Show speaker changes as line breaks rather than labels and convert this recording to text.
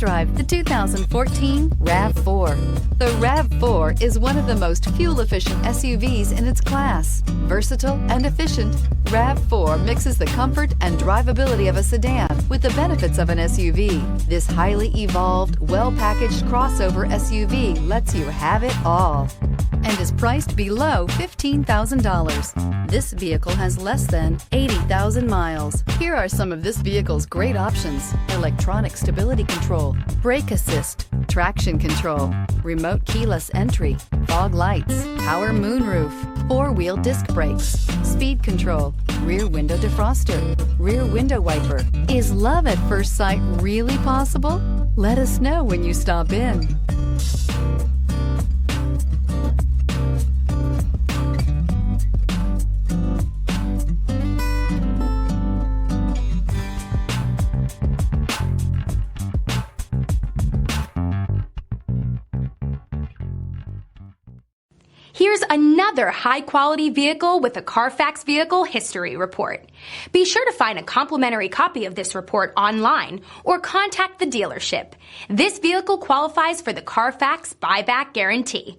drive the 2014 RAV4. The RAV4 is one of the most fuel-efficient SUVs in its class. Versatile and efficient, RAV4 mixes the comfort and drivability of a sedan with the benefits of an SUV. This highly evolved, well-packaged crossover SUV lets you have it all and is priced below $15,000. This vehicle has less than 80,000 miles. Here are some of this vehicle's great options: electronic stability control, brake assist, traction control, remote keyless entry, fog lights, power moonroof, four-wheel disc brakes, speed control, rear window defroster, rear window wiper. Is love at first sight really possible? Let us know when you stop in.
Here's another high-quality vehicle with a Carfax Vehicle History Report. Be sure to find a complimentary copy of this report online or contact the dealership. This vehicle qualifies for the Carfax Buyback Guarantee.